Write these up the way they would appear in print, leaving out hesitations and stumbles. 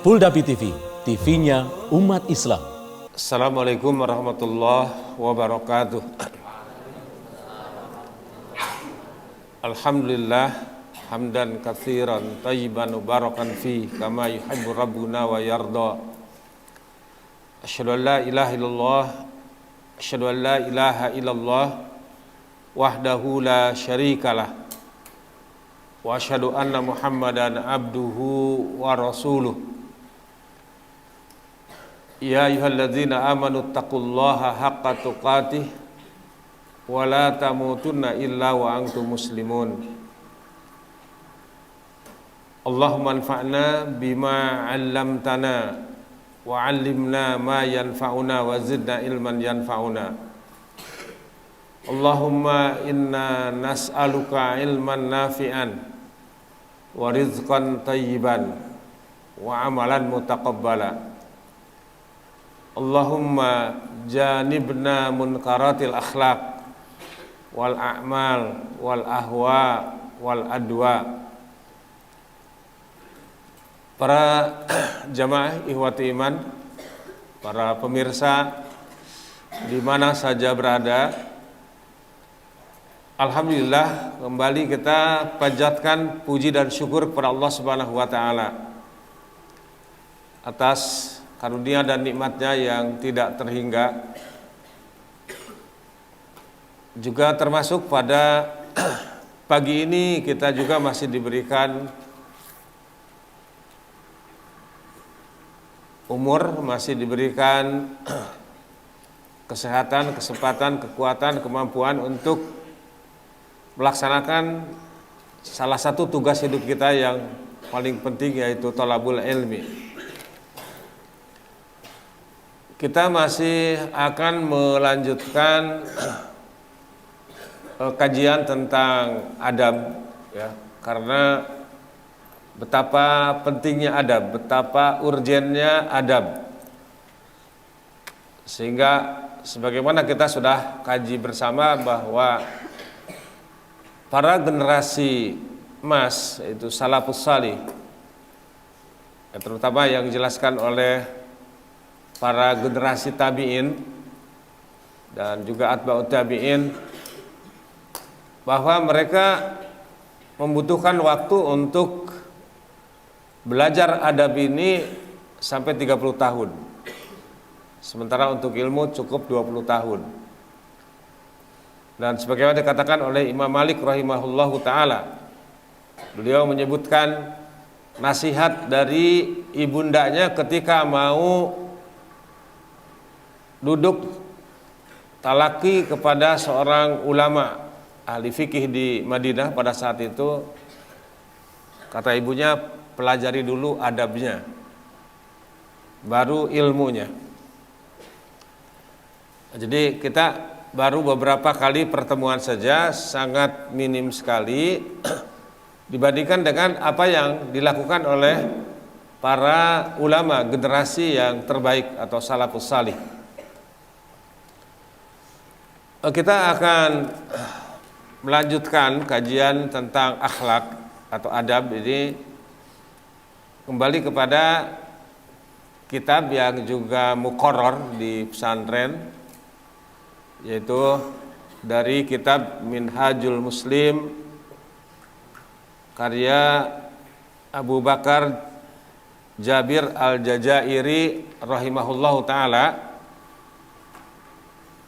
Puldapi TV, TV-nya umat Islam. Assalamualaikum warahmatullahi wabarakatuh. Alhamdulillah hamdan katsiran tayyiban mubarakan fi kama yuhibbu rabbuna wa yarda. Asyhadu an la ilaha illallah, asyhadu an la ilaha illallah wahdahu la syarikalah, wa asyhadu anna Muhammadan abduhu wa rasuluh. Ya ayyuhalladzina amanu taqullaha haqqa tuqatih wa la tamutunna illa wa antum muslimun. Allahumma anfa'na bima 'allamtana wa 'allimna ma yanfa'una wa zidna ilman yanfa'una. Allahumma inna nas'aluka ilman nafi'an wa rizqan tayyiban wa amalan mutaqabbala. Allahumma janibna munkaratil akhlaq wal a'mal wal ahwa wal adwa. Para jamaah ikhwati iman, para pemirsa di mana saja berada, alhamdulillah kembali kita panjatkan puji dan syukur kepada Allah Subhanahu wa taala atas karunia dan nikmatnya yang tidak terhingga. Juga termasuk pada pagi ini kita juga masih diberikan umur, masih diberikan kesehatan, kesempatan, kekuatan, kemampuan untuk melaksanakan salah satu tugas hidup kita yang paling penting, yaitu thalabul ilmi. Kita masih akan melanjutkan kajian tentang adab, ya, karena betapa pentingnya adab, betapa urgennya adab. Sehingga sebagaimana kita sudah kaji bersama bahwa para generasi emas, yaitu salafus salih, ya, terutama yang dijelaskan oleh para generasi tabi'in dan juga atba'ut tabi'in, bahwa mereka membutuhkan waktu untuk belajar adab ini sampai 30 tahun. Sementara untuk ilmu cukup 20 tahun. Dan sebagaimana dikatakan oleh Imam Malik rahimahullahu ta'ala, beliau menyebutkan nasihat dari ibundanya ketika mau duduk talaki kepada seorang ulama ahli fikih di Madinah pada saat itu. Kata ibunya, pelajari dulu adabnya, baru ilmunya. Jadi kita baru beberapa kali pertemuan saja, sangat minim sekali dibandingkan dengan apa yang dilakukan oleh para ulama generasi yang terbaik atau salafus salih. Kita akan melanjutkan kajian tentang akhlak atau adab ini kembali kepada kitab yang juga muqarrar di pesantren, yaitu dari kitab Minhajul Muslim karya Abu Bakar Jabir Al-Jazairi rahimahullahu ta'ala.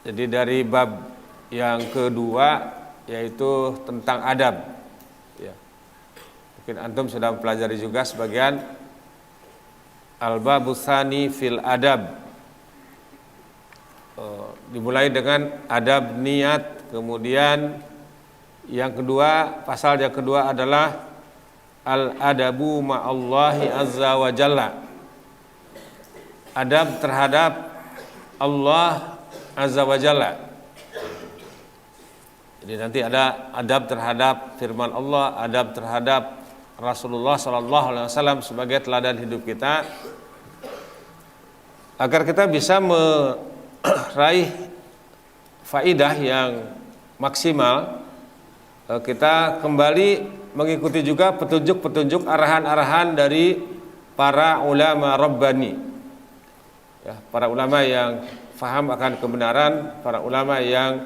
Jadi dari bab yang kedua, yaitu tentang adab, ya. Mungkin antum sudah mempelajari juga sebagian. Al-babus tsani fil adab, dimulai dengan adab niat. Kemudian yang kedua, pasal yang kedua adalah al-adabu ma'allahi azza wa jalla, adab terhadap Allah azza wa jalla. Jadi nanti ada adab terhadap firman Allah, adab terhadap Rasulullah SAW sebagai teladan hidup kita, agar kita bisa meraih faidah yang maksimal. Kita kembali mengikuti juga petunjuk-petunjuk, arahan-arahan dari para ulama Rabbani, ya, para ulama yang faham akan kebenaran, para ulama yang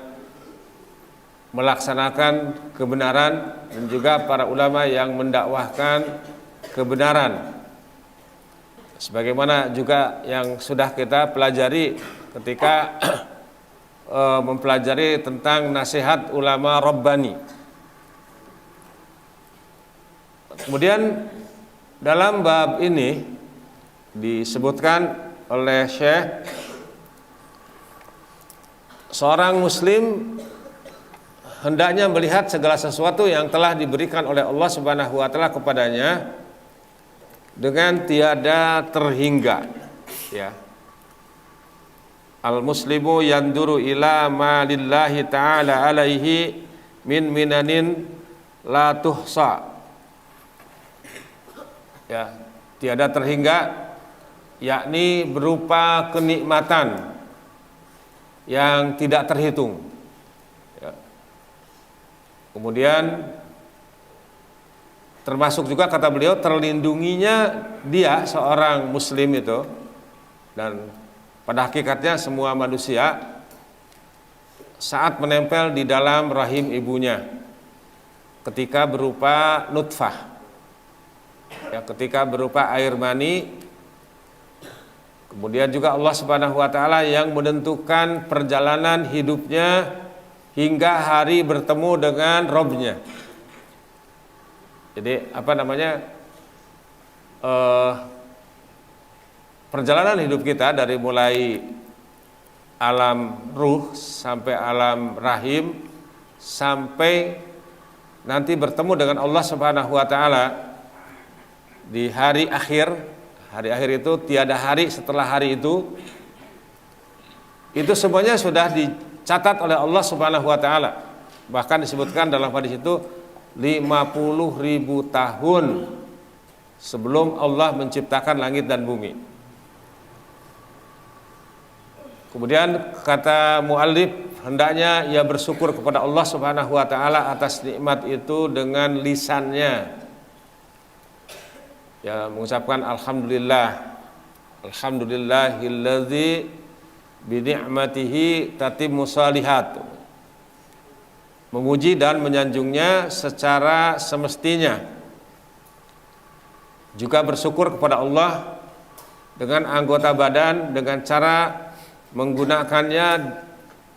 melaksanakan kebenaran, dan juga para ulama yang mendakwahkan kebenaran. Sebagaimana juga yang sudah kita pelajari ketika mempelajari tentang nasihat ulama Rabbani. Kemudian dalam bab ini disebutkan oleh Syekh, seorang muslim hendaknya melihat segala sesuatu yang telah diberikan oleh Allah Subhanahu wa taala kepadanya dengan tiada terhingga, ya. Al muslimu yanduru ila ma lillahi ta'ala alaihi min minanin la tuhsa. Ya, tiada terhingga, yakni berupa kenikmatan yang tidak terhitung, ya. Kemudian termasuk juga kata beliau terlindunginya dia seorang muslim itu, dan pada hakikatnya semua manusia saat menempel di dalam rahim ibunya ketika berupa nutfah, ya, ketika berupa air mani. Kemudian juga Allah Subhanahu wa taala yang menentukan perjalanan hidupnya hingga hari bertemu dengan Rabb-nya. Jadi perjalanan hidup kita dari mulai alam ruh sampai alam rahim sampai nanti bertemu dengan Allah Subhanahu wa taala di hari akhir. Hari akhir itu tiada hari setelah hari itu semuanya sudah dicatat oleh Allah Subhanahu wa taala. Bahkan disebutkan dalam hadis itu 50.000 tahun sebelum Allah menciptakan langit dan bumi. Kemudian kata muallif, hendaknya ia bersyukur kepada Allah Subhanahu wa taala atas nikmat itu dengan lisannya. Ya, mengucapkan alhamdulillah, alhamdulillahilladzi bi ni'matihi tatimmu shalihat. Memuji dan menyanjungnya secara semestinya. Juga bersyukur kepada Allah dengan anggota badan dengan cara menggunakannya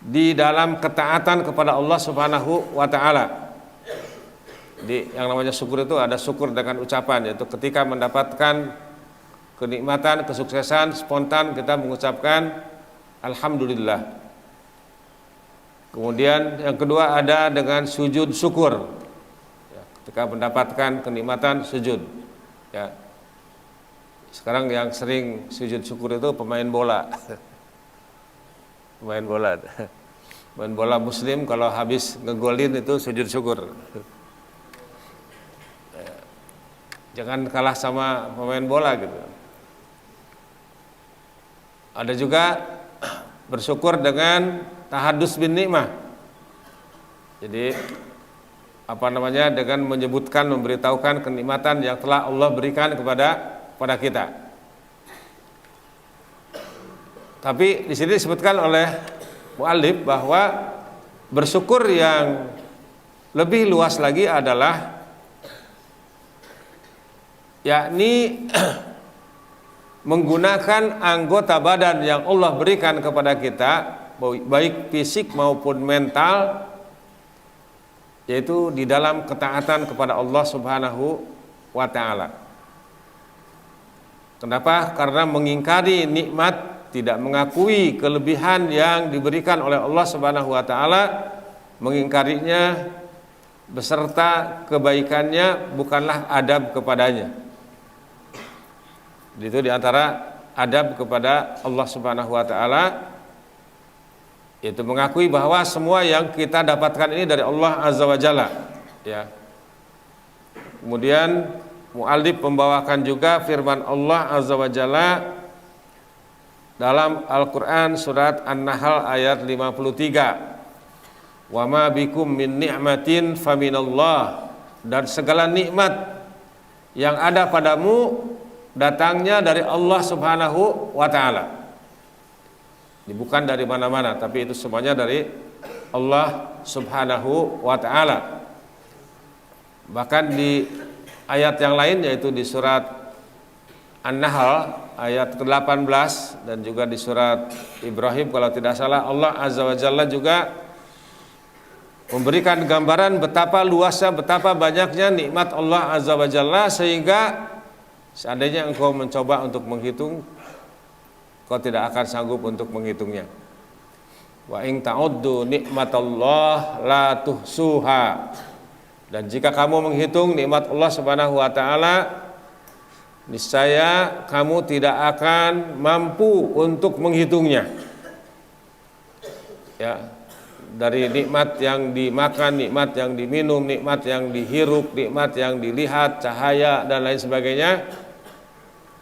di dalam ketaatan kepada Allah Subhanahu wa taala. Jadi yang namanya syukur itu ada syukur dengan ucapan, yaitu ketika mendapatkan kenikmatan, kesuksesan, spontan kita mengucapkan alhamdulillah. Kemudian yang kedua ada dengan sujud syukur, ya, ketika mendapatkan kenikmatan sujud, ya. Sekarang yang sering sujud syukur itu pemain bola. Pemain bola muslim kalau habis ngegolin itu sujud syukur. Jangan kalah sama pemain bola gitu. Ada juga bersyukur dengan tahadus bin nikmah. Jadi dengan menyebutkan, memberitahukan kenikmatan yang telah Allah berikan kepada kita. Tapi di sini disebutkan oleh muallif bahwa bersyukur yang lebih luas lagi adalah yakni menggunakan anggota badan yang Allah berikan kepada kita, baik fisik maupun mental, yaitu di dalam ketaatan kepada Allah Subhanahu wa taala. Kenapa? Karena mengingkari nikmat, tidak mengakui kelebihan yang diberikan oleh Allah Subhanahu wa taala, mengingkarinya beserta kebaikannya bukanlah adab kepadanya. Itu diantara adab kepada Allah Subhanahu wa taala, yaitu mengakui bahwa semua yang kita dapatkan ini dari Allah Azza wa Jalla, ya. Kemudian muallif membawakan juga firman Allah Azza wa Jalla dalam Al-Qur'an surat An-Nahl ayat 53. Wa ma bikum min ni'matin faminallah, dan segala nikmat yang ada padamu datangnya dari Allah Subhanahu wa taala. Bukan dari mana-mana, tapi itu semuanya dari Allah Subhanahu wa taala. Bahkan di ayat yang lain, yaitu di surat An-Nahl ayat ke-18 dan juga di surat Ibrahim kalau tidak salah, Allah Azza wa Jalla juga memberikan gambaran betapa luasnya, betapa banyaknya nikmat Allah Azza wa Jalla, sehingga seandainya engkau mencoba untuk menghitung, kau tidak akan sanggup untuk menghitungnya. Wa in ta'uddu nikmatallah la tuhsuha. Dan jika kamu menghitung nikmat Allah Subhanahu wa taala, niscaya kamu tidak akan mampu untuk menghitungnya. Ya, dari nikmat yang dimakan, nikmat yang diminum, nikmat yang dihirup, nikmat yang dilihat, cahaya dan lain sebagainya,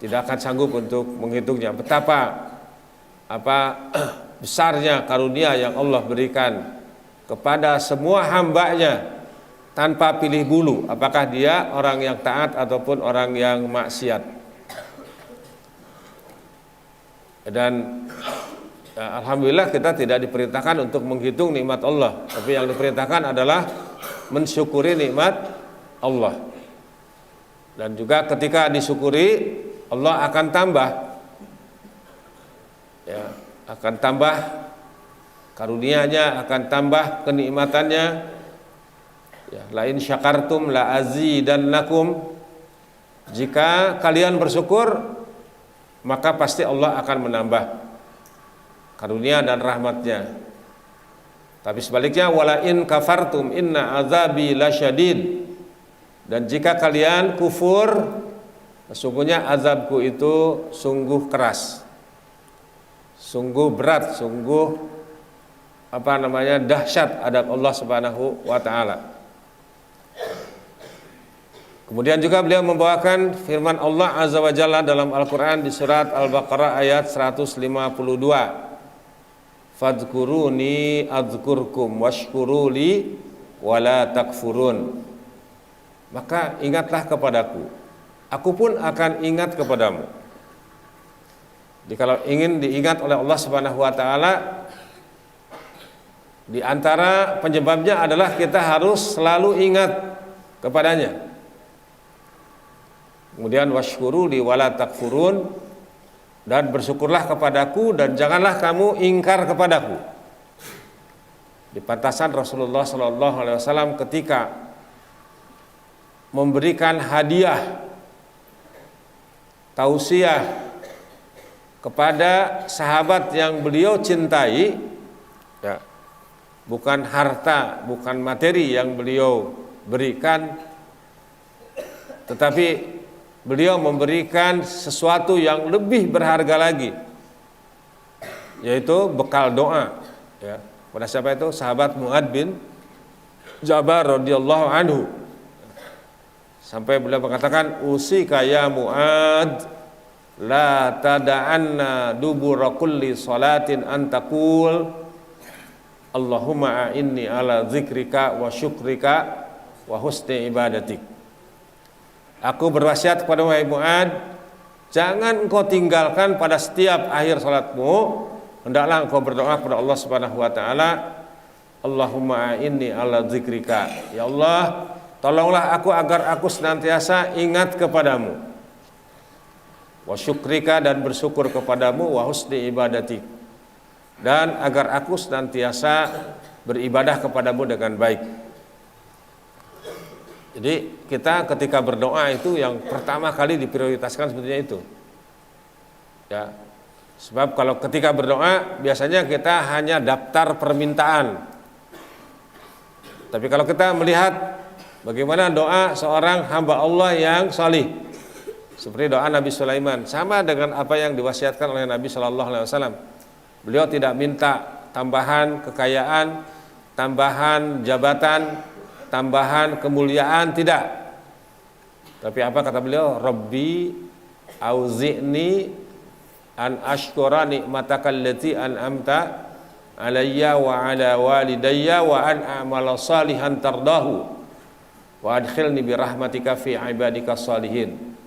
tidak akan sanggup untuk menghitungnya. Betapa besarnya karunia yang Allah berikan kepada semua hambanya tanpa pilih bulu, apakah dia orang yang taat ataupun orang yang maksiat. Dan alhamdulillah kita tidak diperintahkan untuk menghitung nikmat Allah, tapi yang diperintahkan adalah mensyukuri nikmat Allah. Dan juga ketika disyukuri, Allah akan tambah, ya, akan tambah karunia-Nya, akan tambah kenikmatannya. Ya, la in syakartum la azidannakum. Jika kalian bersyukur, maka pasti Allah akan menambah karunia dan rahmatnya. Tapi sebaliknya, wala in kafartum inna azabi lasyadid. Dan jika kalian kufur, sesungguhnya azabku itu sungguh keras, sungguh berat, sungguh dahsyat adab Allah Subhanahu wa taala. Kemudian juga beliau membawakan firman Allah Azza wa Jalla dalam Al-Qur'an di surat Al-Baqarah ayat 152. Fadhkuruni adzkurkum washkuruli wala takfurun. Maka ingatlah kepadaku, aku pun akan ingat kepadamu. Jadi kalau ingin diingat oleh Allah Subhanahu wa taala, di antara penyebabnya adalah kita harus selalu ingat kepadanya. Kemudian washkuruli wala takfurun, dan bersyukurlah kepadaku dan janganlah kamu ingkar kepadaku. Di pantasan Rasulullah sallallahu alaihi wasallam ketika memberikan hadiah tausiah kepada sahabat yang beliau cintai, ya, bukan harta, bukan materi yang beliau berikan, tetapi beliau memberikan sesuatu yang lebih berharga lagi, yaitu bekal doa. Ya, pada siapa itu? Sahabat Mu'ad bin Jabal radhiyallahu anhu. Sampai beliau mengatakan, usika ya Mu'ad, la tada'anna dubura kulli salatin antakul Allahumma a'inni ala zikrika wa syukrika wa husni ibadatik. Aku berwasiat kepada wahai Mu'ad, jangan engkau tinggalkan pada setiap akhir salatmu, hendaklah engkau berdoa kepada Allah Subhanahu wa taala, Allahumma a'inni ala zikrika. Ya Allah, tolonglah aku agar aku senantiasa ingat kepadamu, wa syukrika, dan bersyukur kepadamu, wa husni ibadatik, dan agar aku senantiasa beribadah kepadamu dengan baik. Jadi kita ketika berdoa itu yang pertama kali diprioritaskan sebetulnya itu, ya. Sebab kalau ketika berdoa biasanya kita hanya daftar permintaan. Tapi kalau kita melihat bagaimana doa seorang hamba Allah yang salih, seperti doa Nabi Sulaiman, sama dengan apa yang diwasiatkan oleh Nabi Shallallahu Alaihi Wasallam. Beliau tidak minta tambahan kekayaan, tambahan jabatan, tambahan kemuliaan, tidak. Tapi apa kata beliau? Rabbi auzi'ni an ashkura ni'mataka allati an'amta alayya wa ala walidayya wa an a'mala salihan tardahu wa adkhilni bi rahmatika fi ibadika salihin.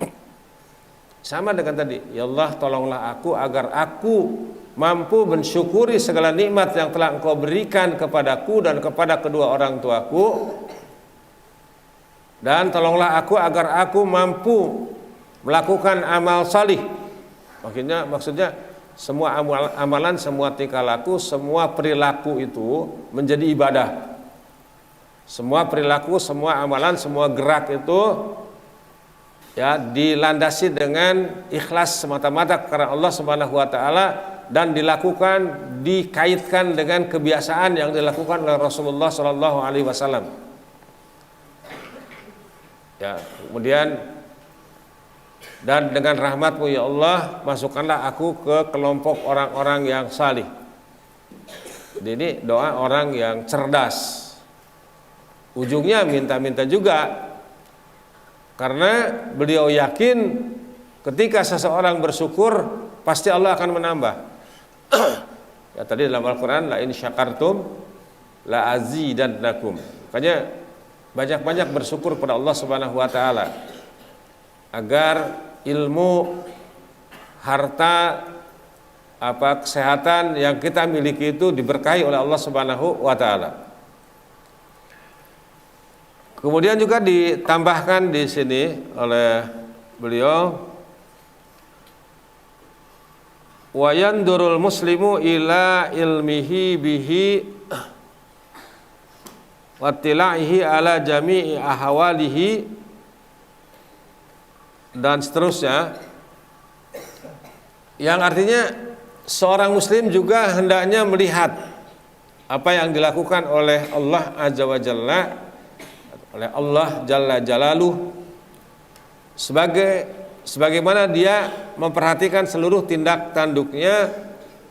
Sama dengan tadi, ya Allah tolonglah aku agar aku mampu mensyukuri segala nikmat yang telah Engkau berikan kepadaku dan kepada kedua orang tuaku, dan tolonglah aku agar aku mampu melakukan amal salih. Maksudnya semua amalan, semua tingkah laku, semua perilaku itu menjadi ibadah. Semua perilaku, semua amalan, semua gerak itu ya dilandasi dengan ikhlas semata-mata karena Allah Subhanahu wa taala, dan dilakukan, dikaitkan dengan kebiasaan yang dilakukan oleh Rasulullah sallallahu alaihi wasallam. Ya, kemudian dan dengan rahmat-Mu ya Allah masukkanlah aku ke kelompok orang-orang yang salih. Jadi ini doa orang yang cerdas. Ujungnya minta-minta juga, karena beliau yakin ketika seseorang bersyukur pasti Allah akan menambah. Ya tadi dalam Al-Quran, la in syakartum la azidannakum. Makanya banyak-banyak bersyukur pada Allah Subhanahu wa taala agar ilmu, harta, kesehatan yang kita miliki itu diberkahi oleh Allah Subhanahu wa taala. Kemudian juga ditambahkan di sini oleh beliau, wa yandurul muslimu ila ilmihi bihi wa tilaihi ala jami'i ahwalihi, dan seterusnya, yang artinya seorang muslim juga hendaknya melihat apa yang dilakukan oleh Allah Azza wa Jalla, oleh Allah Jalla Jalaluh, sebagaimana dia memperhatikan seluruh tindak tanduknya,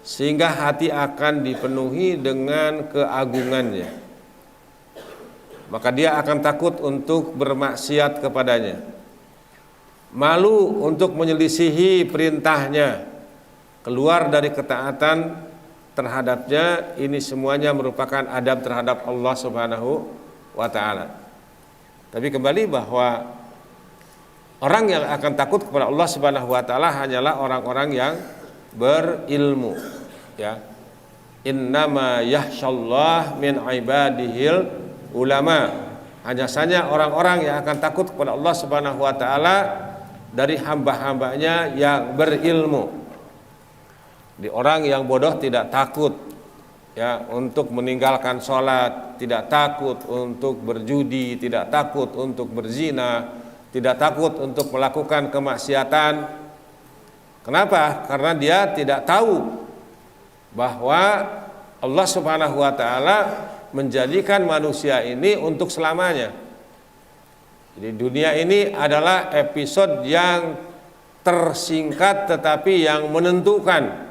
sehingga hati akan dipenuhi dengan keagungannya. Maka dia akan takut untuk bermaksiat kepadanya, malu untuk menyelisihi perintahnya, keluar dari ketaatan terhadapnya. Ini semuanya merupakan adab terhadap Allah Subhanahu wa ta'ala. Tapi kembali bahwa orang yang akan takut kepada Allah Subhanahu wa ta'ala hanyalah orang-orang yang berilmu, ya. Innama yahsyallah min ibadihil ulama. Hanya saja orang-orang yang akan takut kepada Allah Subhanahu wa ta'ala dari hamba-hambanya yang berilmu. Di orang yang bodoh tidak takut ya untuk meninggalkan sholat, tidak takut untuk berjudi, tidak takut untuk berzina, tidak takut untuk melakukan kemaksiatan. Kenapa? Karena dia tidak tahu bahwa Allah Subhanahu wa ta'ala menjadikan manusia ini untuk selamanya. Jadi dunia ini adalah episode yang tersingkat tetapi yang menentukan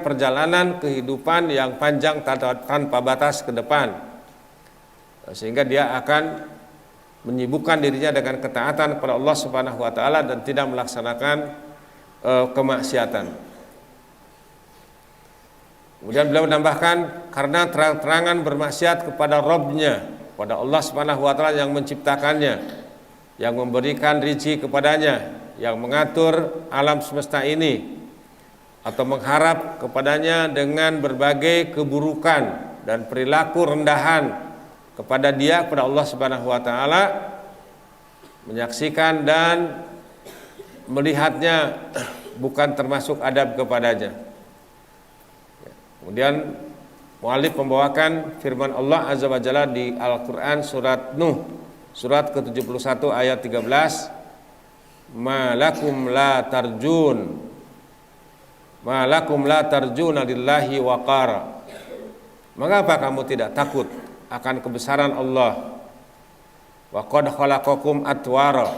perjalanan kehidupan yang panjang tanpa batas ke depan. Sehingga dia akan menyibukkan dirinya dengan ketaatan kepada Allah Subhanahu wa ta'ala dan tidak melaksanakan kemaksiatan. Kemudian beliau menambahkan, karena terang-terangan bermaksiat kepada Rabb-nya, pada Allah Subhanahu wa ta'ala yang menciptakannya, yang memberikan rezeki kepadanya, yang mengatur alam semesta ini, atau mengharap kepadanya dengan berbagai keburukan dan perilaku rendahan kepada dia, kepada Allah Subhanahu wa ta'ala, menyaksikan dan melihatnya bukan termasuk adab kepadanya. Kemudian mu'allif membawakan firman Allah Azza wa Jalla di Al-Quran surat Nuh, surat ke-71 ayat 13, ma lakum la tarjuna lillahi waqara. Mengapa kamu tidak takut akan kebesaran Allah? Wa qad khalaqakum atwara,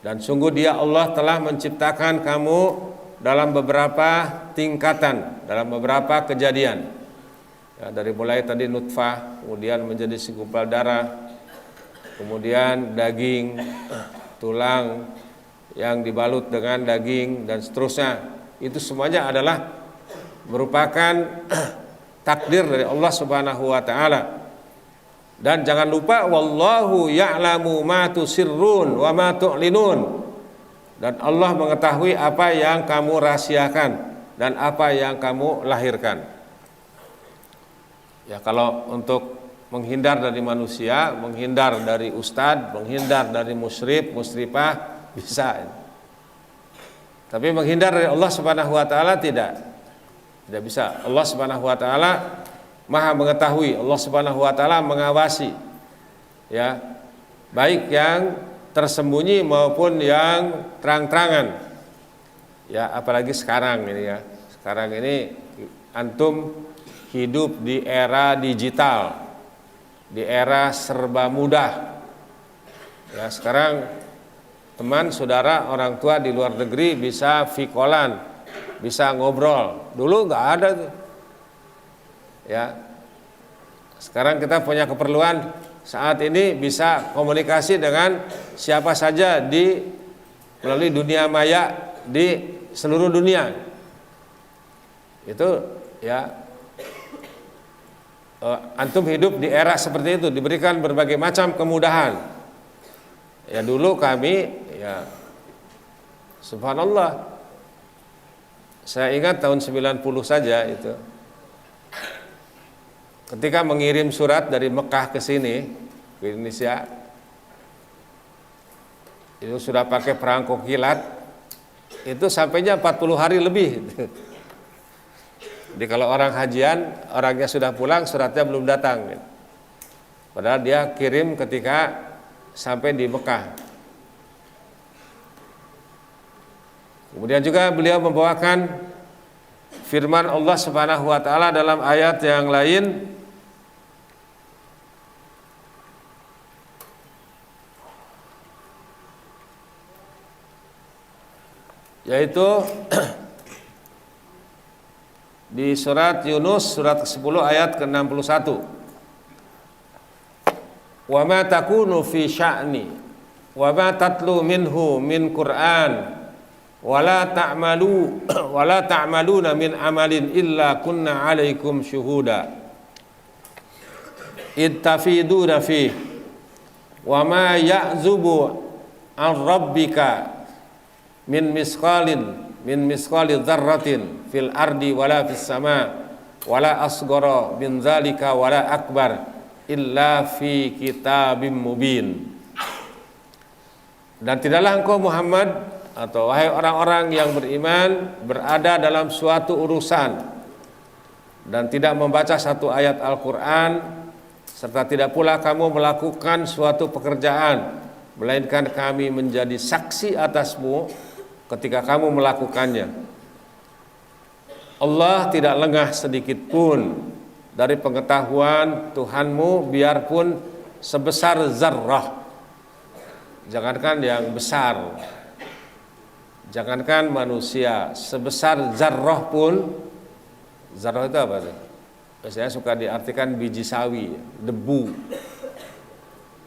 dan sungguh dia Allah telah menciptakan kamu dalam beberapa tingkatan, dalam beberapa kejadian ya, dari mulai tadi nutfah, kemudian menjadi segumpal darah, kemudian daging, tulang yang dibalut dengan daging, dan seterusnya. Itu semuanya adalah merupakan takdir dari Allah Subhanahu wa ta'ala. Dan jangan lupa, wallahu ya'lamu ma tusirrun wa ma tu'linun. Dan Allah mengetahui apa yang kamu rahasiakan dan apa yang kamu lahirkan. Ya, kalau untuk menghindar dari manusia, menghindar dari ustadz, menghindar dari musyrif, musyrifah bisa. Tapi menghindar dari Allah Subhanahu wa taala tidak bisa. Allah Subhanahu wa taala Maha mengetahui, Allah Subhanahu wa taala mengawasi. Ya, baik yang tersembunyi maupun yang terang-terangan. Ya, apalagi sekarang ini ya. Sekarang ini antum hidup di era digital, di era serba mudah. Ya, sekarang teman, saudara, orang tua di luar negeri bisa vikolan, bisa ngobrol. Dulu nggak ada tuh. Ya, sekarang kita punya keperluan saat ini bisa komunikasi dengan siapa saja melalui dunia maya di seluruh dunia. Itu ya, antum hidup di era seperti itu, diberikan berbagai macam kemudahan. Ya, dulu kami ya, subhanallah, saya ingat tahun 90 saja itu, ketika mengirim surat dari Mekah ke sini, ke Indonesia, itu sudah pakai perangko kilat, itu sampainya 40 hari lebih. Jadi kalau orang hajian, orangnya sudah pulang, suratnya belum datang. Padahal dia kirim ketika sampai di Mekah. Kemudian juga beliau membawakan firman Allah Subhanahu wa taala dalam ayat yang lain, yaitu di surat Yunus surat ke-10 ayat ke-61. Wa ma takunu fi sya'ni wa ma tatlu minhu min Qur'an wa la ta'maluna min amalin illa kunna 'alaikum syuhuda ittafiduna fi wa ma ya'zubu an rabbika min misqali dzarratin fil ardi wala fis sama wala asghara min dzalika wala akbar illa fi kitabim mubin. Dan tidaklah engkau Muhammad atau wahai orang-orang yang beriman berada dalam suatu urusan dan tidak membaca satu ayat Al-Quran, serta tidak pula kamu melakukan suatu pekerjaan, melainkan kami menjadi saksi atasmu ketika kamu melakukannya. Allah tidak lengah sedikit pun dari pengetahuan Tuhanmu, biarpun sebesar zarrah. Jangankan yang besar, jangankan manusia, sebesar zarrah pun. Zarrah itu apa tuh? Biasanya suka diartikan biji sawi, debu.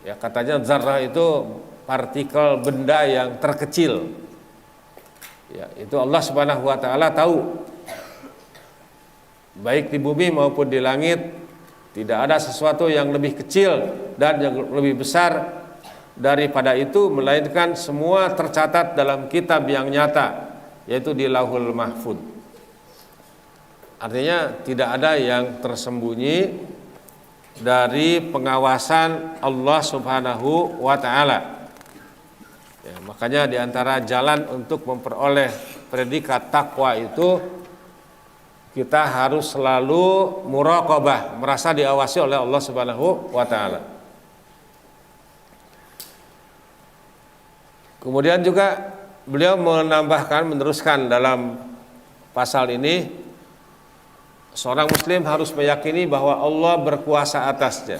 Ya, katanya zarrah itu partikel benda yang terkecil. Ya, itu Allah Subhanahu wa taala tahu. Baik di bumi maupun di langit, tidak ada sesuatu yang lebih kecil dan yang lebih besar daripada itu, melainkan semua tercatat dalam kitab yang nyata, yaitu di Lauhul Mahfuz. Artinya tidak ada yang tersembunyi dari pengawasan Allah Subhanahu wa taala. Ya, makanya di antara jalan untuk memperoleh predikat takwa itu, kita harus selalu muraqabah, merasa diawasi oleh Allah Subhanahu wa taala. Kemudian juga beliau menambahkan, meneruskan dalam pasal ini, seorang muslim harus meyakini bahwa Allah berkuasa atasnya.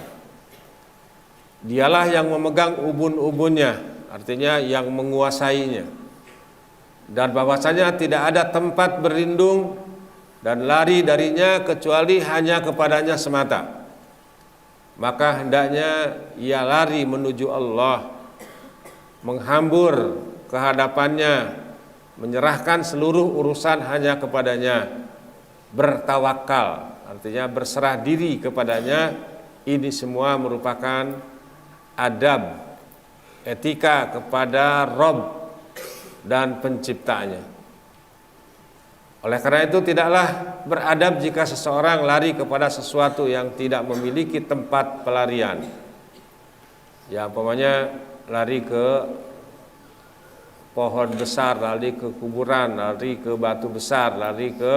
Dialah yang memegang ubun-ubunnya, artinya yang menguasainya. Dan bahwasanya tidak ada tempat berlindung dan lari darinya kecuali hanya kepadanya semata. Maka hendaknya ia lari menuju Allah, menghambur kehadapannya, menyerahkan seluruh urusan hanya kepadanya, bertawakal, artinya berserah diri kepadanya. Ini semua merupakan adab, etika kepada Rabb dan penciptanya. Oleh karena itu tidaklah beradab jika seseorang lari kepada sesuatu yang tidak memiliki tempat pelarian. Ya, umpamanya lari ke pohon besar, lari ke kuburan, lari ke batu besar, lari ke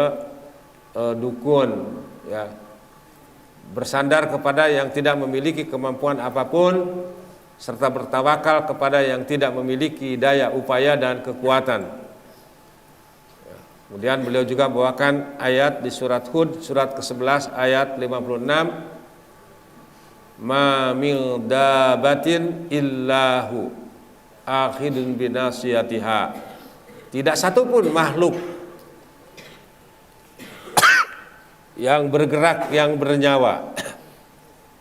dukun, ya. Bersandar kepada yang tidak memiliki kemampuan apapun, serta bertawakal kepada yang tidak memiliki daya upaya dan kekuatan. Kemudian beliau juga bawakan ayat di surat Hud, surat ke-11 ayat 56. Ma min dabatin illahu akhidun binasiyatiha. Tidak satupun makhluk yang bergerak, yang bernyawa,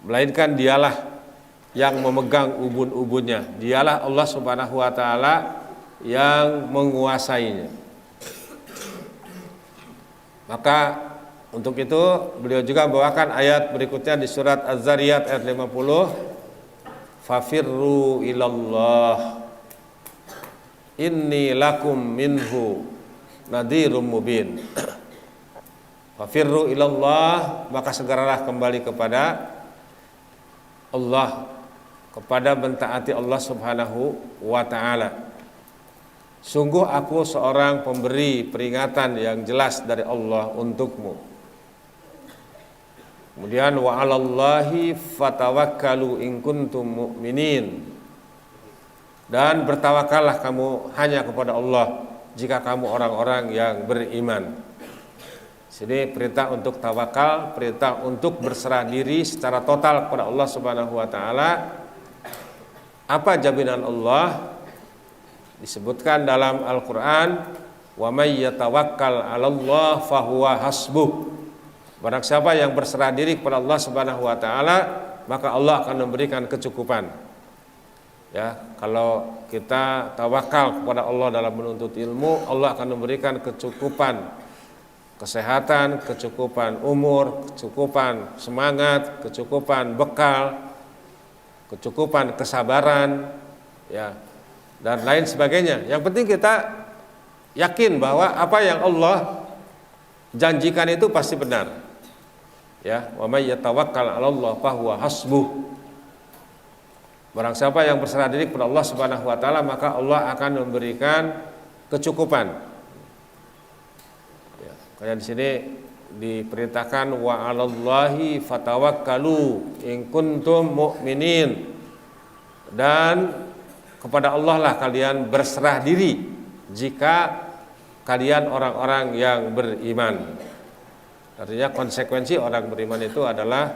melainkan dialah yang memegang ubun-ubunnya. Dialah Allah Subhanahu wa taala yang menguasainya. Maka untuk itu beliau juga bawakan ayat berikutnya di surat Az-Zariyat ayat 50. Fafirru ilallah inni lakum minhu nadhirum mubin. Fafirru ilallah, maka segeralah kembali kepada Allah, kepada mentaati Allah Subhanahu wa taala. Sungguh aku seorang pemberi peringatan yang jelas dari Allah untukmu. Kemudian wa 'alallahi fatawakkalu in kuntum mu'minin. Dan bertawakallah kamu hanya kepada Allah jika kamu orang-orang yang beriman. Sini perintah untuk tawakal, perintah untuk berserah diri secara total kepada Allah Subhanahu wa taala. Apa jaminan Allah? Disebutkan dalam Al-Quran, wa may yatawakkal 'alallah fahuwa hasbuh. Barang siapa yang berserah diri kepada Allah Subhanahu wa taala, maka Allah akan memberikan kecukupan. Ya, kalau kita tawakal kepada Allah dalam menuntut ilmu, Allah akan memberikan kecukupan kesehatan, kecukupan umur, kecukupan semangat, kecukupan bekal, kecukupan kesabaran, ya, dan lain sebagainya. Yang penting kita yakin bahwa apa yang Allah janjikan itu pasti benar. Ya, wa may yatawakkal 'alallah fahuwa hasbuh. Barang siapa yang berserah diri kepada Allah Subhanahu wa taala, maka Allah akan memberikan kecukupan. Ya, kayak di sini diperintahkan wa 'alallahi fatawakkalu in kuntum mu'minin. Dan kepada Allah lah kalian berserah diri jika kalian orang-orang yang beriman. Artinya konsekuensi orang beriman itu adalah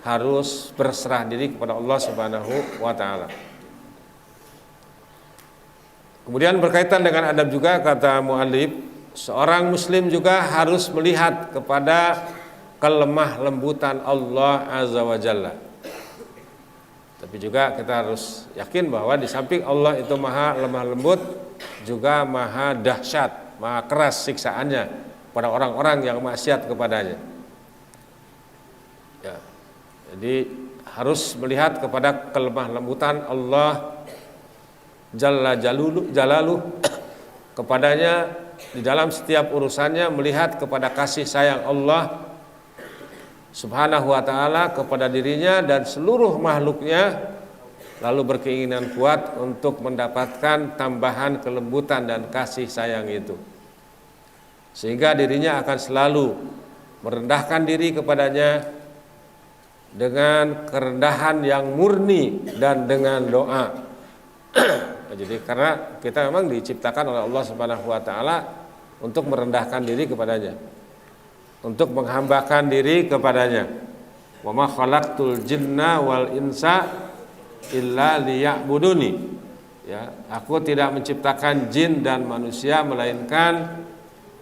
harus berserah diri kepada Allah Subhanahu wa taala. Kemudian berkaitan dengan adab juga, kata muallif, seorang muslim juga harus melihat kepada kelemah lembutan Allah Azza wa Jalla. Tapi juga kita harus yakin bahwa di samping Allah itu maha lemah lembut, juga maha dahsyat, maha keras siksaannya pada orang-orang yang maksiat kepadanya. Ya, jadi harus melihat kepada kelemah lembutan Allah Jalla Jalaluh kepadanya di dalam setiap urusannya, melihat kepada kasih sayang Allah Subhanahu wa ta'ala kepada dirinya dan seluruh makhluknya, lalu berkeinginan kuat untuk mendapatkan tambahan kelembutan dan kasih sayang itu, sehingga dirinya akan selalu merendahkan diri kepadanya dengan kerendahan yang murni dan dengan doa. Jadi karena kita memang diciptakan oleh Allah Subhanahu wa ta'ala untuk merendahkan diri kepadanya, untuk menghambakan diri kepadanya. Wa ma khalaqtul jinna wal insa illa liya'buduni. Ya, aku tidak menciptakan jin dan manusia melainkan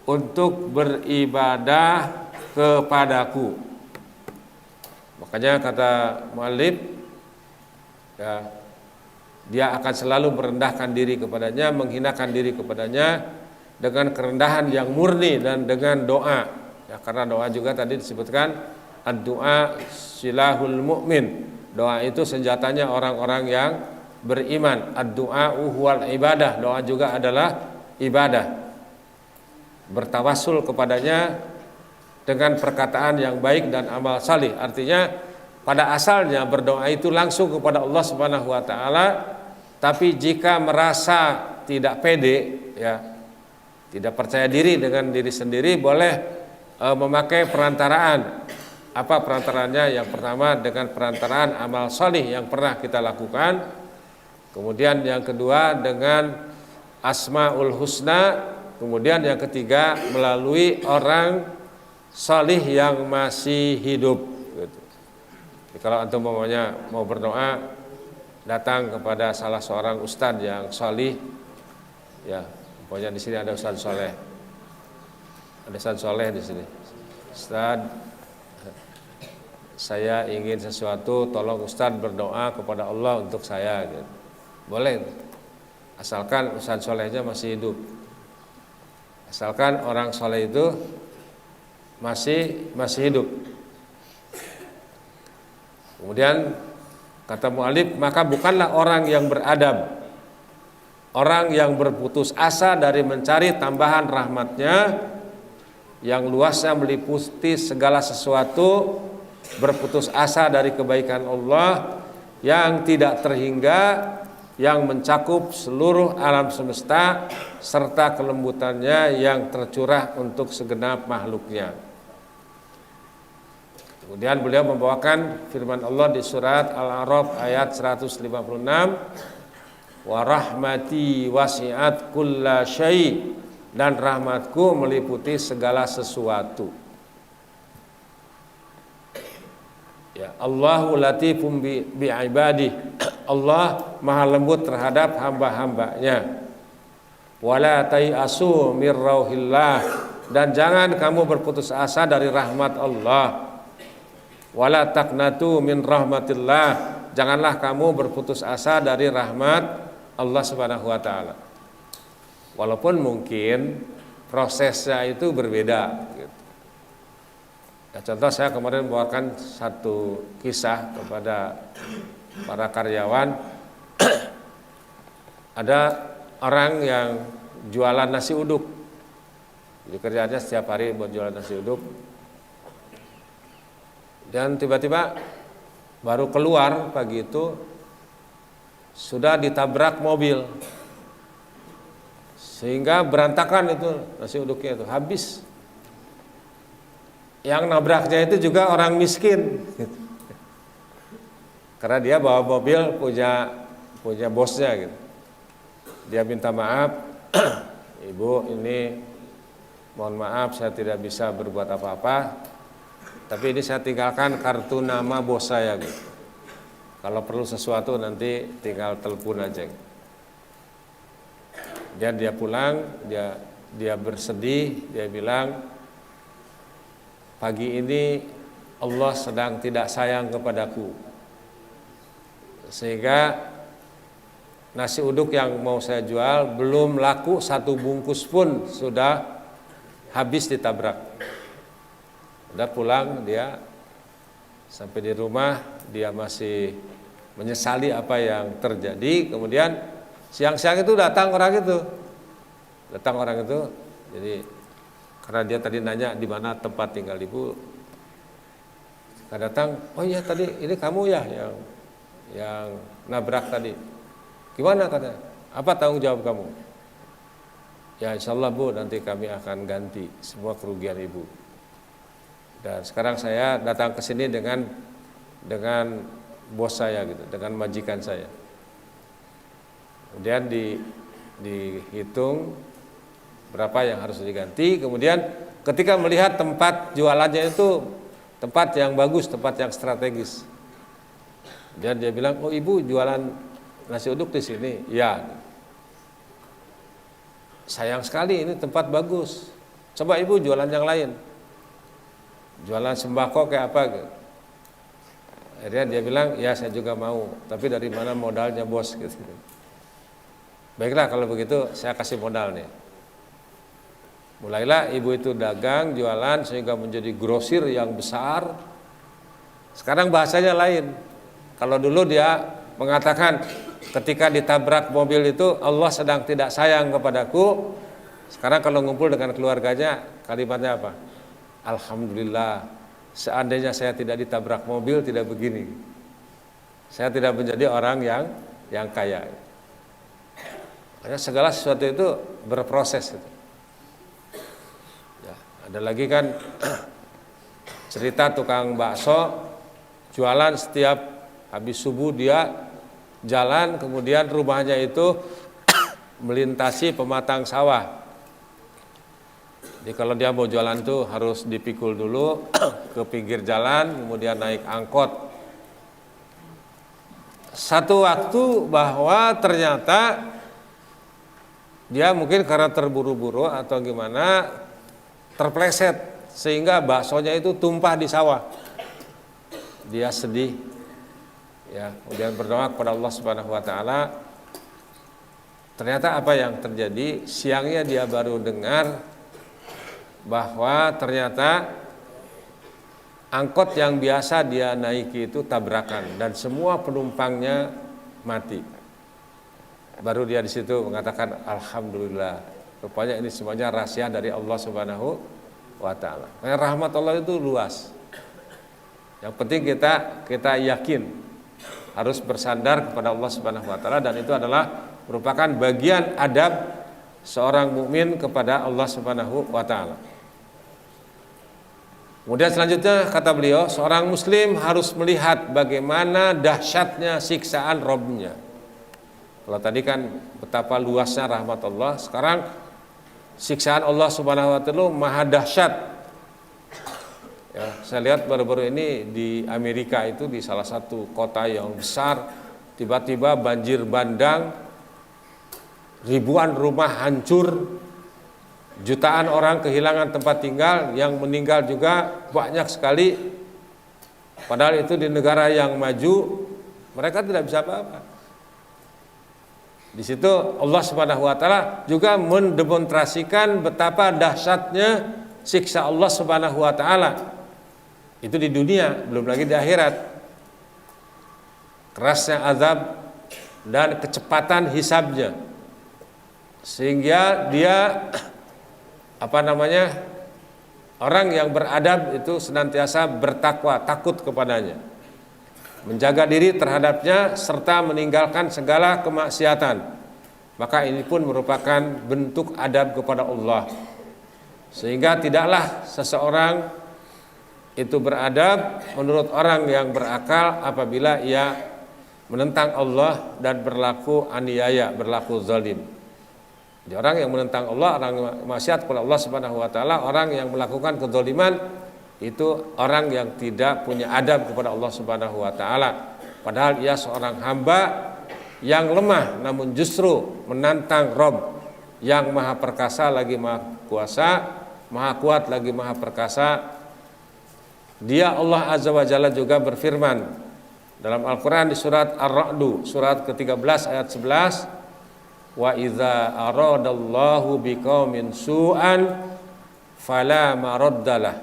untuk beribadah kepadaku. Makanya kata muallif, ya, dia akan selalu merendahkan diri kepadanya, menghinakan diri kepadanya dengan kerendahan yang murni dan dengan doa. Ya, karena doa juga tadi disebutkan ad-du'a silahul mu'min. Doa itu senjatanya orang-orang yang beriman. Ad-du'a huwal ibadah, doa juga adalah ibadah. Bertawassul kepadanya dengan perkataan yang baik dan amal salih. Artinya pada asalnya berdoa itu langsung kepada Allah Subhanahu wa taala, tapi jika merasa tidak pede, ya, tidak percaya diri dengan diri sendiri, boleh memakai perantaraan. Apa perantaranya? Yang pertama dengan perantaraan amal salih yang pernah kita lakukan. Kemudian yang kedua dengan Asmaul Husna. Kemudian yang ketiga melalui orang salih yang masih hidup. Gitu. Jadi kalau antum mau berdoa, datang kepada salah seorang ustadz yang salih, ya, pokoknya di sini ada ustadz soleh, ada ustadz soleh di sini. Ustadz, saya ingin sesuatu, tolong ustadz berdoa kepada Allah untuk saya. Gitu. Boleh, asalkan ustadz solehnya masih hidup, asalkan orang soleh itu masih hidup. Kemudian kata mu'alif, maka bukanlah orang yang beradab, orang yang berputus asa dari mencari tambahan rahmatnya yang luasnya meliputi segala sesuatu, berputus asa dari kebaikan Allah yang tidak terhingga, yang mencakup seluruh alam semesta serta kelembutannya yang tercurah untuk segenap makhluknya. Kemudian beliau membawakan firman Allah di surat Al-A'raf ayat 156, wa rahmati wasi'at kulla syai', dan rahmatku meliputi segala sesuatu. Ya, Allahu latifum bi ibadih. Allah maha lembut terhadap hamba-hambanya. Wala tai'asu mir rauhillah, dan jangan kamu berputus asa dari rahmat Allah. Wala taqnatu min rahmatillah, janganlah kamu berputus asa dari rahmat Allah Subhanahu wa taala. Walaupun mungkin prosesnya itu berbeda gitu. Ya, contoh saya kemarin membawakan satu kisah kepada para karyawan. Ada orang yang jualan nasi uduk. Jadi kerjaannya setiap hari buat jualan nasi uduk. Dan tiba-tiba baru keluar pagi itu sudah ditabrak mobil, sehingga berantakan itu nasi uduknya itu habis. Yang nabraknya itu juga orang miskin, karena dia bawa mobil punya bosnya gitu. Dia minta maaf, Ibu, ini mohon maaf saya tidak bisa berbuat apa-apa, tapi ini saya tinggalkan kartu nama bos saya gitu. Kalau perlu sesuatu nanti tinggal telepon aja. Dan dia pulang, dia bersedih, dia bilang, pagi ini Allah sedang tidak sayang kepadaku, sehingga nasi uduk yang mau saya jual belum laku satu bungkus pun sudah habis ditabrak. Udah pulang, dia sampai di rumah dia masih menyesali apa yang terjadi. Kemudian siang-siang itu datang orang itu, jadi karena dia tadi nanya di mana tempat tinggal ibu, kan datang, oh iya tadi ini kamu ya yang nabrak tadi, gimana katanya, apa tanggung jawab kamu? Ya insya Allah Bu, nanti kami akan ganti semua kerugian ibu. Dan sekarang saya datang ke sini dengan bos saya gitu, dengan majikan saya. Kemudian dihitung berapa yang harus diganti. Kemudian ketika melihat tempat jualannya itu tempat yang bagus, tempat yang strategis, dan dia bilang, oh ibu jualan nasi uduk di sini? Ya. Sayang sekali ini tempat bagus. Coba ibu jualan yang lain, jualan sembako kayak apa gitu. Akhirnya dia bilang, ya saya juga mau, tapi dari mana modalnya bos gitu. Baiklah kalau begitu saya kasih modal nih. Mulailah ibu itu dagang, jualan sehingga menjadi grosir yang besar. Sekarang bahasanya lain. Kalau dulu dia mengatakan, ketika ditabrak mobil itu Allah sedang tidak sayang kepadaku. Sekarang kalau ngumpul dengan keluarganya, kalimatnya apa? Alhamdulillah, seandainya saya tidak ditabrak mobil tidak begini. Saya tidak menjadi orang yang kaya. Karena segala sesuatu itu berproses itu. Ya, ada lagi kan cerita tukang bakso jualan setiap habis subuh dia jalan, kemudian rumahnya itu melintasi pematang sawah. Jadi kalau dia mau jualan tuh harus dipikul dulu ke pinggir jalan, kemudian naik angkot. Satu waktu bahwa ternyata dia mungkin karena terburu-buru atau gimana terpleset sehingga baksonya itu tumpah di sawah. Dia sedih, ya, kemudian berdoa kepada Allah Subhanahu Wa Taala. Ternyata apa yang terjadi? Siangnya dia baru dengar bahwa ternyata angkot yang biasa dia naiki itu tabrakan dan semua penumpangnya mati. Baru dia di situ mengatakan alhamdulillah. Rupanya ini semuanya rahasia dari Allah Subhanahu wa taala. Karena rahmat Allah itu luas. Yang penting kita yakin harus bersandar kepada Allah Subhanahu wa taala, dan itu adalah merupakan bagian adab seorang mukmin kepada Allah Subhanahu wa taala. Kemudian selanjutnya kata beliau, seorang muslim harus melihat bagaimana dahsyatnya siksaan Rabb-nya. Kalau tadi kan betapa luasnya rahmat Allah, sekarang siksaan Allah Subhanahu wa taala maha dahsyat. Ya, saya lihat baru-baru ini di Amerika itu di salah satu kota yang besar tiba-tiba banjir bandang, ribuan rumah hancur, jutaan orang kehilangan tempat tinggal, yang meninggal juga banyak sekali. Padahal itu di negara yang maju, mereka tidak bisa apa-apa. Di situ Allah Subhanahu wa taala juga mendemonstrasikan betapa dahsyatnya siksa Allah Subhanahu wa taala. Itu di dunia, belum lagi di akhirat. Kerasnya azab dan kecepatan hisabnya. Sehingga dia orang yang beradab itu senantiasa bertakwa, takut kepadanya, menjaga diri terhadapnya serta meninggalkan segala kemaksiatan. Maka ini pun merupakan bentuk adab kepada Allah. Sehingga tidaklah seseorang itu beradab menurut orang yang berakal apabila ia menentang Allah dan berlaku aniaya, berlaku zalim. Jadi orang yang menentang Allah, orang yang maksiat kepada Allah Subhanahu wa taala, orang yang melakukan kezaliman, itu orang yang tidak punya adab kepada Allah Subhanahu wa taala. Padahal ia seorang hamba yang lemah, namun justru menantang Rabb yang maha perkasa lagi maha kuasa, maha kuat lagi maha perkasa. Dia Allah Azza wa Jalla juga berfirman dalam Al-Quran di surat Ar-Ra'd, surat ke-13 ayat 11, wa idza aradallahu biqaumin su'an fala maraddalah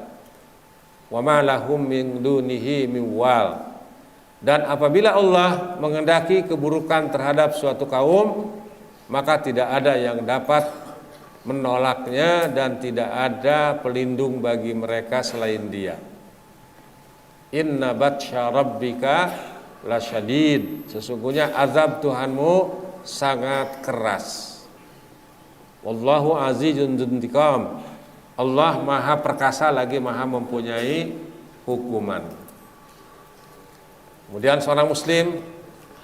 wa ma lahum min dunihi min wal. Dan apabila Allah menghendaki keburukan terhadap suatu kaum, maka tidak ada yang dapat menolaknya dan tidak ada pelindung bagi mereka selain Dia. Inna batsya rabbika lasyadid. Sesungguhnya azab Tuhanmu sangat keras. Wallahu azizun dzuntiqam. Allah maha perkasa lagi maha mempunyai hukuman. Kemudian seorang muslim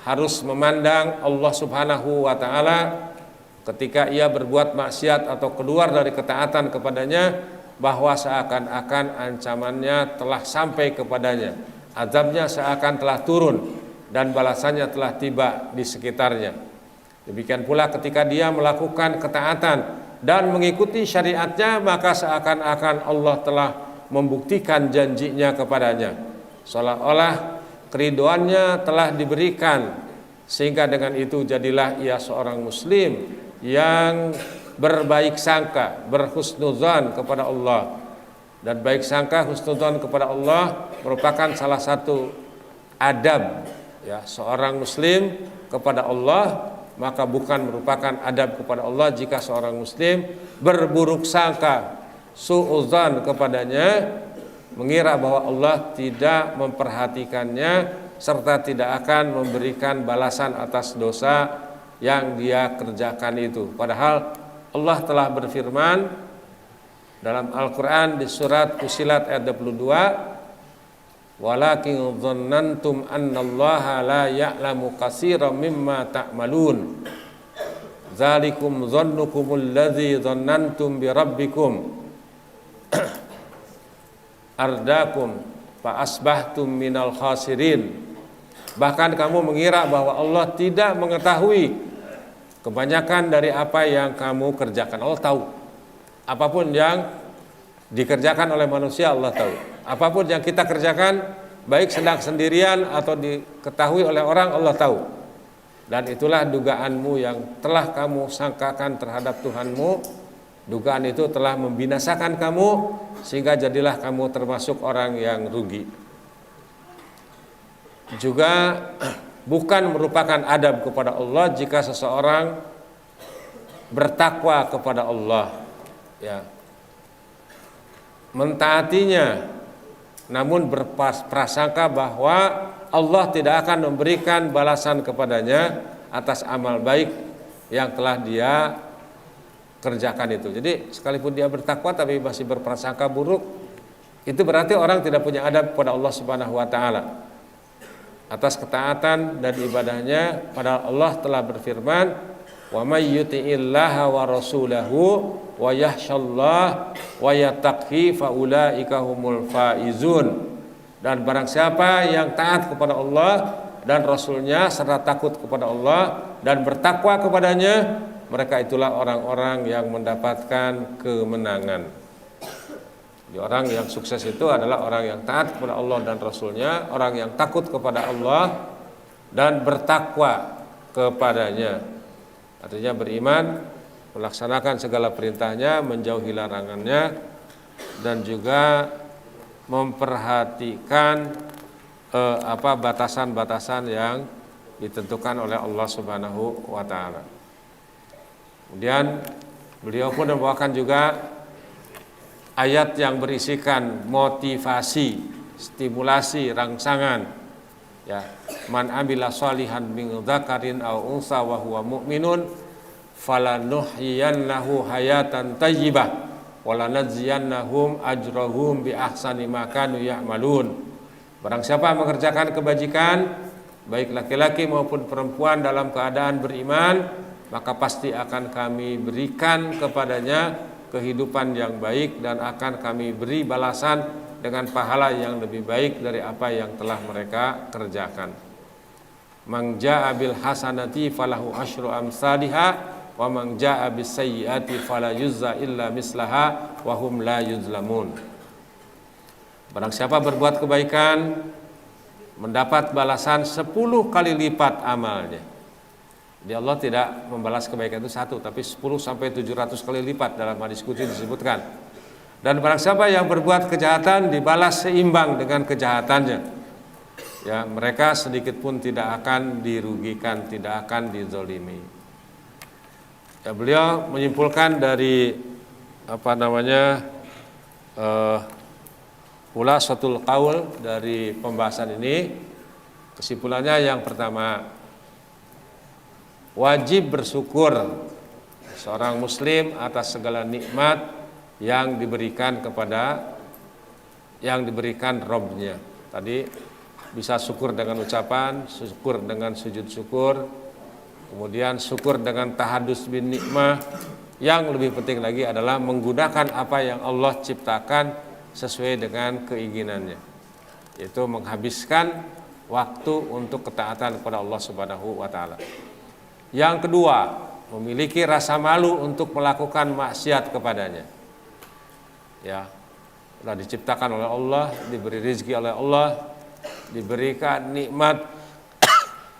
harus memandang Allah Subhanahu wa taala ketika ia berbuat maksiat atau keluar dari ketaatan kepadanya, bahwa seakan-akan ancamannya telah sampai kepadanya, azabnya seakan telah turun dan balasannya telah tiba di sekitarnya. Demikian pula ketika dia melakukan ketaatan dan mengikuti syariatnya, maka seakan-akan Allah telah membuktikan janjinya kepadanya, seolah-olah keridhoannya telah diberikan, sehingga dengan itu jadilah ia seorang muslim yang berbaik sangka, berhusnuzan kepada Allah. Dan baik sangka, husnuzan kepada Allah merupakan salah satu adab, Ya, seorang muslim kepada Allah, maka bukan merupakan adab kepada Allah jika seorang muslim berburuk sangka, suudzon kepadanya, mengira bahwa Allah tidak memperhatikannya serta tidak akan memberikan balasan atas dosa yang dia kerjakan itu. Padahal Allah telah berfirman dalam Al-Quran di surat Fussilat ayat 22, walakin dhannantum annallaha la ya'lamu katsiran mimma ta'malun dzalikum dhannukumul ladzi dhannantum bi rabbikum ardakum fa asbahtum minal khasirin. Bahkan kamu mengira bahwa Allah tidak mengetahui kebanyakan dari apa yang kamu kerjakan. Allah tahu apapun yang dikerjakan oleh manusia, Allah tahu. Apapun yang kita kerjakan, baik sedang sendirian atau diketahui oleh orang, Allah tahu. Dan itulah dugaanmu yang telah kamu sangkakan terhadap Tuhanmu. Dugaan itu telah membinasakan kamu, sehingga jadilah kamu termasuk orang yang rugi. Juga bukan merupakan adab kepada Allah jika seseorang bertakwa kepada Allah, ya, mentaatinya, namun berprasangka bahwa Allah tidak akan memberikan balasan kepadanya atas amal baik yang telah dia kerjakan itu. Jadi sekalipun dia bertakwa tapi masih berprasangka buruk, itu berarti orang tidak punya adab kepada Allah Subhanahu wa taala atas ketaatan dan ibadahnya. Padahal Allah telah berfirman, wa may yuti'illaha wa rasulahu wa yahsyallah wa yattaqi faulaika humul faizun. Dan barang siapa yang taat kepada Allah dan Rasulnya serta takut kepada Allah dan bertakwa kepadanya, mereka itulah orang-orang yang mendapatkan kemenangan. Jadi orang yang sukses itu adalah orang yang taat kepada Allah dan Rasulnya, orang yang takut kepada Allah dan bertakwa kepadanya. Artinya beriman, melaksanakan segala perintahnya, menjauhi larangannya, dan juga memperhatikan batasan-batasan yang ditentukan oleh Allah Subhanahu wa taala. Kemudian beliau pun membawakan juga ayat yang berisikan motivasi, stimulasi, rangsangan, ya, man amila shalihan min dzakarin aw unsa wa huwa mu'minun falanuhyiyannahu hayatan thayyibah wa lanajziyannahum ajrahum bi ahsani ma kanu ya'malun. Barang siapa mengerjakan kebajikan, baik laki-laki maupun perempuan dalam keadaan beriman, maka pasti akan kami berikan kepadanya kehidupan yang baik dan akan kami beri balasan dengan pahala yang lebih baik dari apa yang telah mereka kerjakan. Man jaa'a bil hasanati falahu asyru amsalihha wa man jaa'a bis sayyiati fala yujza illa mislaha wa hum la yuzlamun. Barang siapa berbuat kebaikan mendapat balasan 10 kali lipat amalnya. Jadi Allah tidak membalas kebaikan itu 1, tapi 10 sampai 700 kali lipat dalam hadis qudsi disebutkan. Dan barang siapa yang berbuat kejahatan dibalas seimbang dengan kejahatannya. Ya, mereka sedikit pun tidak akan dirugikan, tidak akan dizolimi. Ya, beliau menyimpulkan dari khulasatul qaul dari pembahasan ini. Kesimpulannya yang pertama, wajib bersyukur seorang muslim atas segala nikmat yang diberikan Rabb-nya. Tadi bisa syukur dengan ucapan, syukur dengan sujud syukur, kemudian syukur dengan tahadus bin nikmah. Yang lebih penting lagi adalah menggunakan apa yang Allah ciptakan sesuai dengan keinginannya, yaitu menghabiskan waktu untuk ketaatan kepada Allah Subhanahu wa taala. Yang kedua, memiliki rasa malu untuk melakukan maksiat kepadanya. Ya, sudah diciptakan oleh Allah, diberi rezeki oleh Allah, diberikan nikmat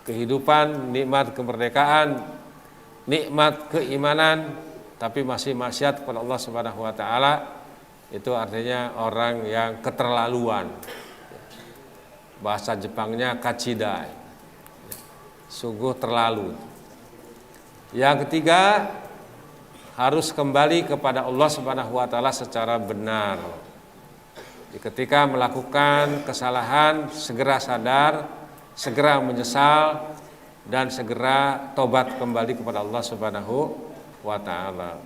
kehidupan, nikmat kemerdekaan, nikmat keimanan, tapi masih maksiat kepada Allah Subhanahu wa taala. Itu artinya orang yang keterlaluan. Bahasa Jepangnya kachidai. sungguh terlalu. Yang ketiga, harus kembali kepada Allah Subhanahu wa taala secara benar. Ketika melakukan kesalahan, segera sadar, segera menyesal, dan segera tobat kembali kepada Allah Subhanahu wa taala.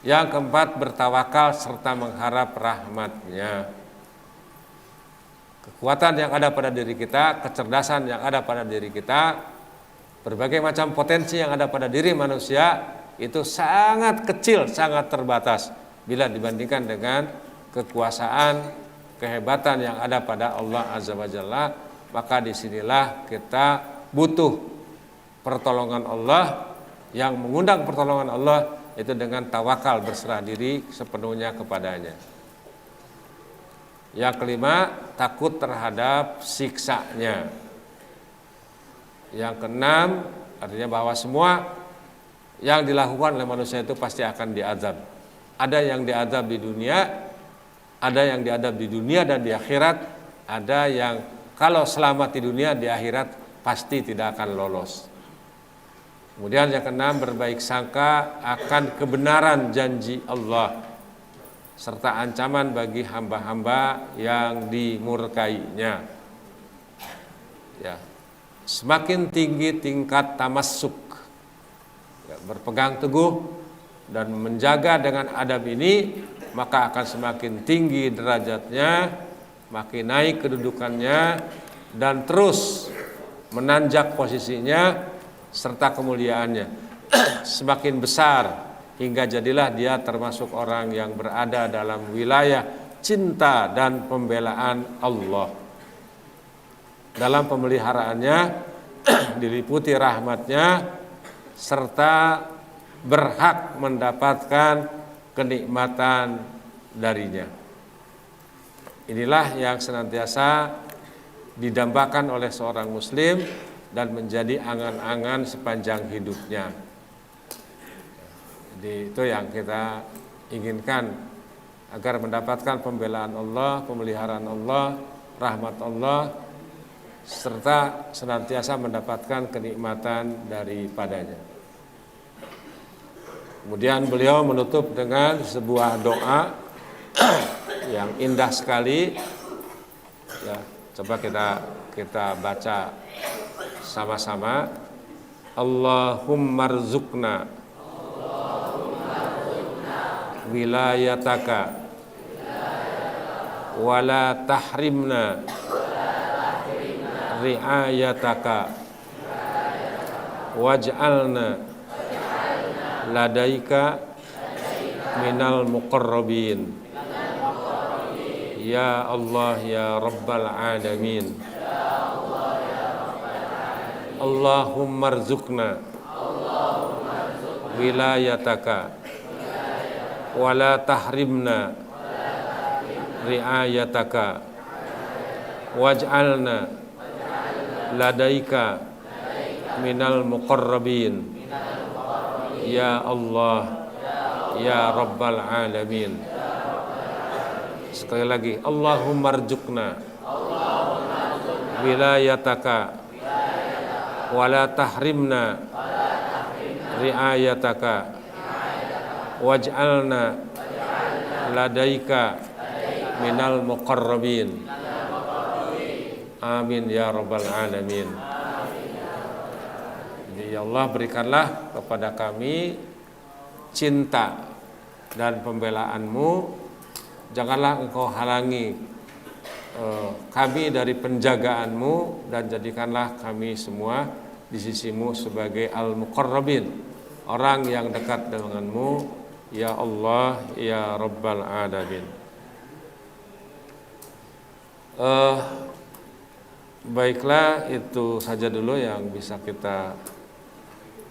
Yang keempat, bertawakal serta mengharap rahmat-Nya. Kekuatan yang ada pada diri kita, kecerdasan yang ada pada diri kita, berbagai macam potensi yang ada pada diri manusia itu sangat kecil, sangat terbatas bila dibandingkan dengan kekuasaan, kehebatan yang ada pada Allah Azza wa Jalla. Maka disinilah kita butuh pertolongan Allah. Yang mengundang pertolongan Allah itu dengan tawakal, berserah diri sepenuhnya kepadanya. Yang kelima, takut terhadap siksanya. Yang keenam, artinya bahwa semua yang dilakukan oleh manusia itu pasti akan diazab. Ada yang diazab di dunia, ada yang diazab di dunia dan di akhirat, ada yang kalau selamat di dunia, di akhirat pasti tidak akan lolos. Kemudian yang keenam, berbaik sangka akan kebenaran janji Allah serta ancaman bagi hamba-hamba yang dimurkainya. Ya, semakin tinggi tingkat tamassuk, ya, berpegang teguh dan menjaga dengan adab ini, maka akan semakin tinggi derajatnya, makin naik kedudukannya, dan terus menanjak posisinya serta kemuliaannya semakin besar, hingga jadilah dia termasuk orang yang berada dalam wilayah cinta dan pembelaan Allah. Dalam pemeliharaannya diliputi rahmatnya serta berhak mendapatkan kenikmatan darinya. Inilah yang senantiasa didambakan oleh seorang muslim dan menjadi angan-angan sepanjang hidupnya. Jadi itu yang kita inginkan, agar mendapatkan pembelaan Allah, pemeliharaan Allah, rahmat Allah, serta senantiasa mendapatkan kenikmatan daripadanya. Kemudian beliau menutup dengan sebuah doa yang indah sekali. Ya, coba kita baca sama-sama. Allahumma rzuqna wilayataka wala tahrimna riayataka waj'alna ladaika minal muqarrabin ya Allah ya Rabbal alamin. Allahumma rzuqna wilayataka wala tahrimna riayataka waj'alna ladaika minal muqarrabin ya Allah ya Rabbal alamin. Sekali lagi, Allahumma rzuqna wilayataka wala tahrimna riayataka waj'alna ladaika minal muqarrabin. Amin ya Rabbal alamin. Jadi ya Allah, berikanlah kepada kami cinta dan pembelaanmu. Janganlah engkau halangi kami dari penjagaanmu, dan jadikanlah kami semua di sisimu sebagai al-muqarrabin, orang yang dekat denganmu, ya Allah ya Rabbal alamin. Baiklah, itu saja dulu yang bisa kita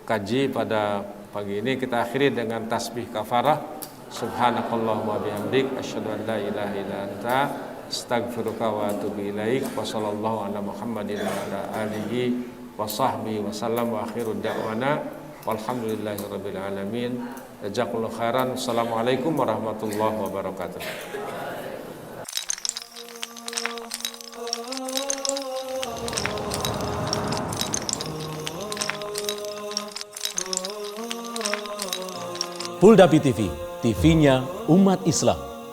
kaji pada pagi ini. Kita akhiri dengan tasbih kafarah. Subhanakallahumma bihamdik asyhadu an la ilaha illa anta astaghfiruka wa atubu ilaik. Wa sallallahu ala Muhammadin wa ala alihi wa sahbihi wa sallam wa akhiru da'wana walhamdulillahi rabbil alamin. Jazakallahu khairan. Assalamualaikum warahmatullahi wabarakatuh. Puldapi TV, TV-nya umat Islam.